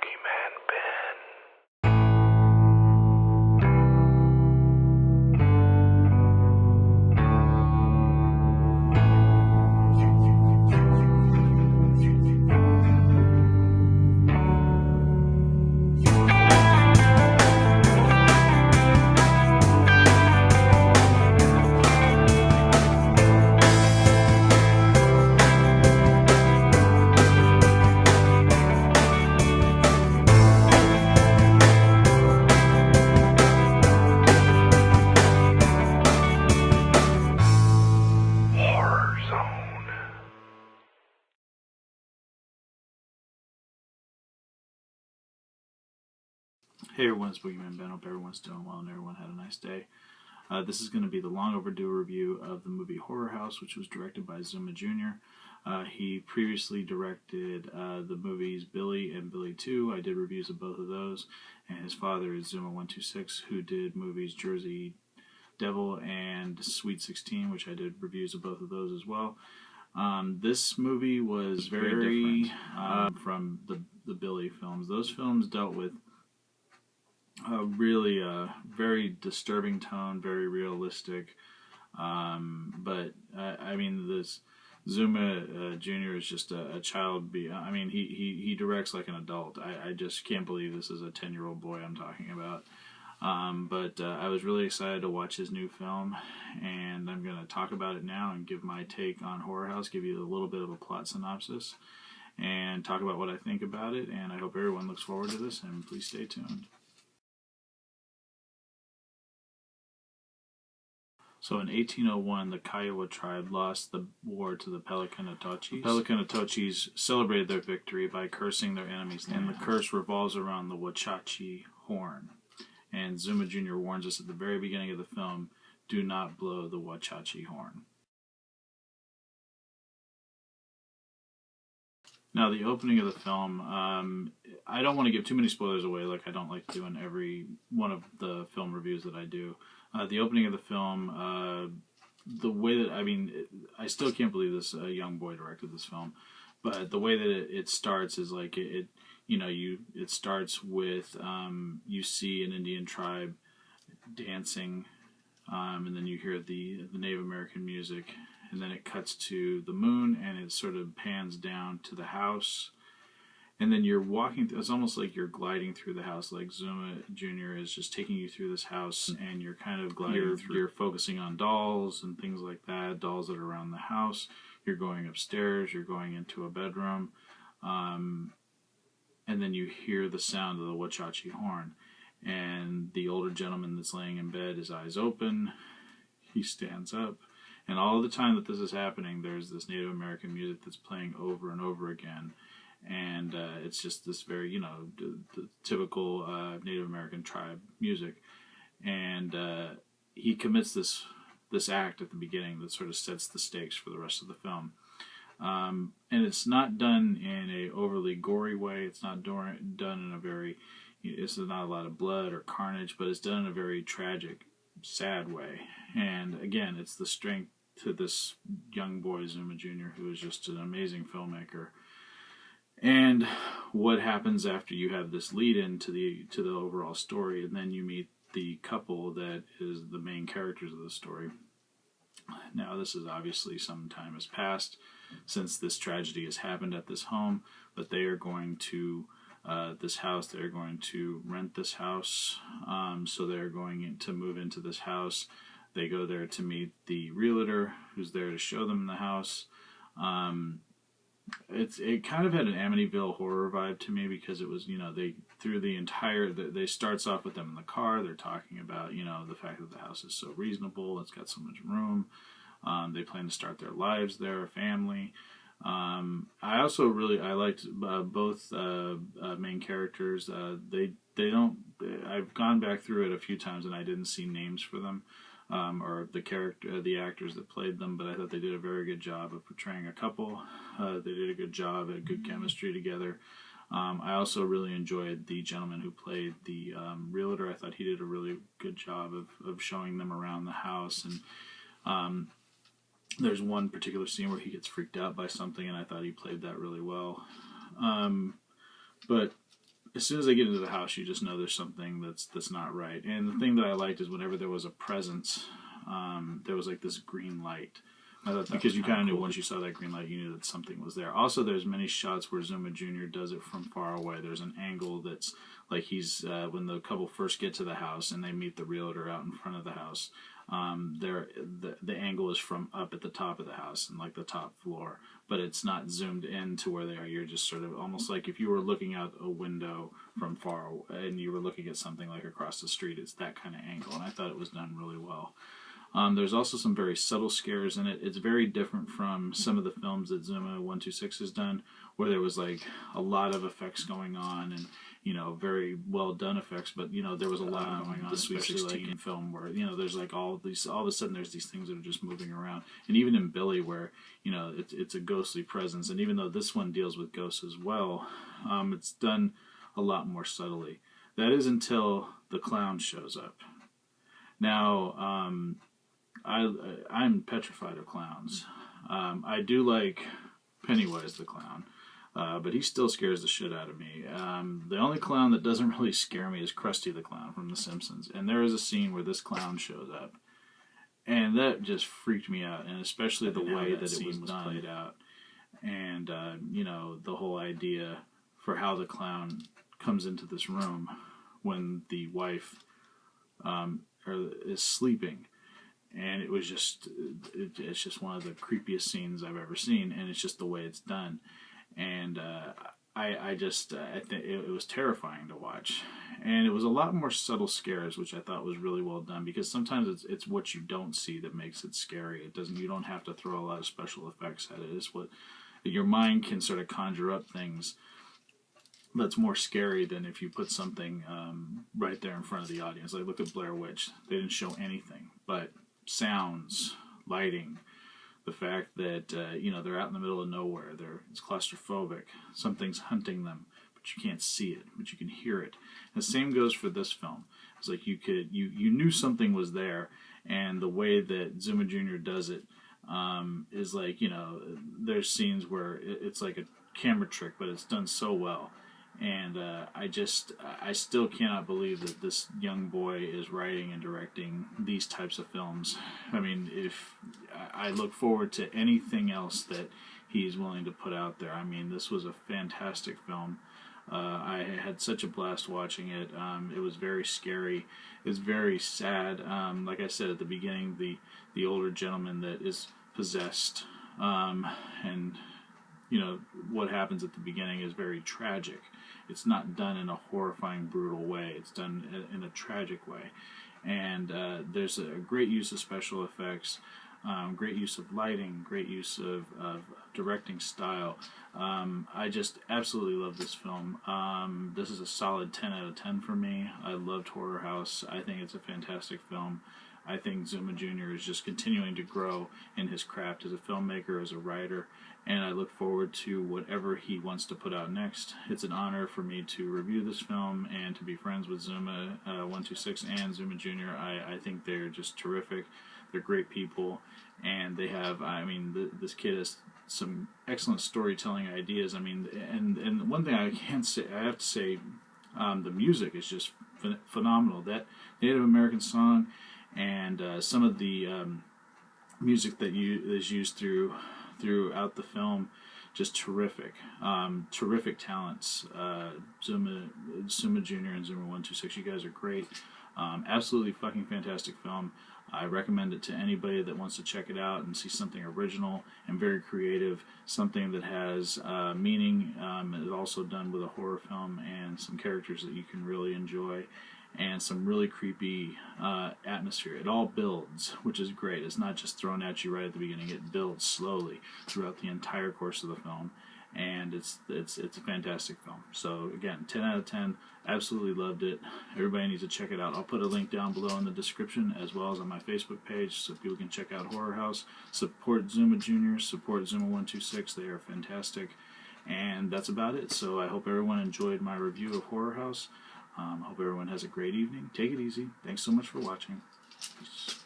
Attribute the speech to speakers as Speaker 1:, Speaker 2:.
Speaker 1: Boogeyman Ben.
Speaker 2: Hey everyone, it's Boogeyman Ben. Hope everyone's doing well and everyone had a nice day. This is going to be the long overdue review of the movie Horror House, which was directed by Zooma Jr. He previously directed the movies Billy and Billy 2. I did reviews of both of those. And his father is Zooma 126, who did movies Jersey Devil and Sweet 16, which I did reviews of both of those as well. This movie was very different from the Billy films. Those films dealt with really very disturbing tone, very realistic. But I mean, this Zooma Jr. is just a child. I mean, he directs like an adult. I just can't believe this is a 10-year-old boy I'm talking about. But I was really excited to watch his new film, and I'm going to talk about it now and give my take on Horror House, give you a little bit of a plot synopsis, and talk about what I think about it. And I hope everyone looks forward to this, and please stay tuned. So in 1801, the Kiowa tribe lost the war to the Pelecanatoches. The Pelecanatoches celebrated their victory by cursing their enemies, and the curse revolves around the Wachachi horn. And Zooma Jr. warns us at the very beginning of the film, do not blow the Wachachi horn. Now, the opening of the film, I don't want to give too many spoilers away, like I don't like to do in every one of the film reviews that I do. The opening of the film, the way that, I mean, I still can't believe this young boy directed this film, but the way that it starts is like, it starts with, you see an Indian tribe dancing, and then you hear the Native American music, and then it cuts to the moon, and it sort of pans down to the house. And then you're walking, it's almost like you're gliding through the house, like Zooma Jr. is just taking you through this house, and you're kind of gliding through. You're focusing on dolls and things like that, dolls that are around the house. You're going upstairs, you're going into a bedroom, and then you hear the sound of the Wachachi horn. And the older gentleman that's laying in bed, his eyes open, he stands up. And all the time that this is happening, there's this Native American music that's playing over and over again. And it's just this very, the typical Native American tribe music. And he commits this act at the beginning that sort of sets the stakes for the rest of the film. And it's not done in a overly gory way. It's not done in a very, it's not a lot of blood or carnage, but it's done in a very tragic, sad way. And again, it's the strength to this young boy, Zooma Jr., who is just an amazing filmmaker. And what happens after you have this lead-in to the overall story, and then you meet the couple that is the main characters of the story. Now, this is obviously some time has passed since this tragedy has happened at this home, but they are going to this house. They're going to rent this house, so they're going to move into this house. They go there to meet the realtor, who's there to show them the house. It kind of had an Amityville horror vibe to me, because it was, they starts off with them in the car. They're talking about, the fact that the house is so reasonable. It's got so much room. They plan to start their lives there, a family. I also I liked both main characters. I've gone back through it a few times and I didn't see names for them. Or the actors that played them, but I thought they did a very good job of portraying a couple. They did a good job at good chemistry together. I also really enjoyed the gentleman who played the realtor. I thought he did a really good job of showing them around the house. And there's one particular scene where he gets freaked out by something, and I thought he played that really well. But as soon as they get into the house, you just know there's something that's not right. And the thing that I liked is whenever there was a presence, there was like this green light. I thought because you kind of knew once you saw that green light, you knew that something was there. Also, there's many shots where Zooma Jr. does it from far away. There's an angle that's like he's when the couple first get to the house and they meet the realtor out in front of the house. The angle is from up at the top of the house and like the top floor, but it's not zoomed in to where they are. You're just sort of almost like if you were looking out a window from far away and you were looking at something like across the street. It's that kind of angle, and I thought it was done really well. There's also some very subtle scares in it. It's very different from some of the films that Zooma 126 has done, where there was like a lot of effects going on and, you know, very well done effects, but, you know, there was a lot going on, especially like in film where, you know, there's like all of a sudden there's these things that are just moving around. And even in Billy where, you know, it's a ghostly presence, and even though this one deals with ghosts as well, it's done a lot more subtly. That is until the clown shows up. Now, I'm petrified of clowns. I do like Pennywise the clown, but he still scares the shit out of me. The only clown that doesn't really scare me is Krusty the Clown from The Simpsons, and there is a scene where this clown shows up, and that just freaked me out, and especially the way that it was played out, and you know, the whole idea for how the clown comes into this room when the wife is sleeping. And it was just, it's just one of the creepiest scenes I've ever seen, and it's just the way it's done. And I think it was terrifying to watch. And it was a lot more subtle scares, which I thought was really well done, because sometimes it's what you don't see that makes it scary. You don't have to throw a lot of special effects at it. It's what your mind can sort of conjure up things that's more scary than if you put something right there in front of the audience. Like look at Blair Witch. They didn't show anything, but sounds, lighting, the fact that you know, they're out in the middle of nowhere, it's claustrophobic, something's hunting them, but you can't see it, but you can hear it. And the same goes for this film. It's like you knew something was there, and the way that Zooma Jr. does it is like, you know, there's scenes where it's like a camera trick, but it's done so well. And I still cannot believe that this young boy is writing and directing these types of films. I mean, if I look forward to anything else that he's willing to put out there. I mean, this was a fantastic film. I had such a blast watching it. It was very scary. It's very sad. Like I said at the beginning, the older gentleman that is possessed, and you know, what happens at the beginning is very tragic. It's not done in a horrifying, brutal way. It's done in a tragic way. And there's a great use of special effects, great use of lighting, great use of directing style. I just absolutely love this film. This is a solid 10 out of 10 for me. I loved Horror House. I think it's a fantastic film. I think Zooma Jr. is just continuing to grow in his craft as a filmmaker, as a writer, and I look forward to whatever he wants to put out next. It's an honor for me to review this film and to be friends with Zooma 126 and Zooma Jr. I think they're just terrific. They're great people, and they have, I mean, this kid has some excellent storytelling ideas. I mean, and one thing I have to say, the music is just phenomenal. That Native American song and some of the music that is used throughout the film, just terrific. Terrific talents. Zooma Jr. and Zooma 126, you guys are great. Absolutely fucking fantastic film. I recommend it to anybody that wants to check it out and see something original and very creative, something that has meaning. It's also done with a horror film and some characters that you can really enjoy, and some really creepy atmosphere. It all builds, which is great. It's not just thrown at you right at the beginning. It builds slowly throughout the entire course of the film, and it's a fantastic film. So again, 10 out of 10. Absolutely loved it. Everybody needs to check it out. I'll put a link down below in the description, as well as on my Facebook page, so people can check out Horror House. Support Zooma Jr., support Zooma 126. They are fantastic. And that's about it. So I hope everyone enjoyed my review of Horror House. Hope everyone has a great evening. Take it easy. Thanks so much for watching. Peace.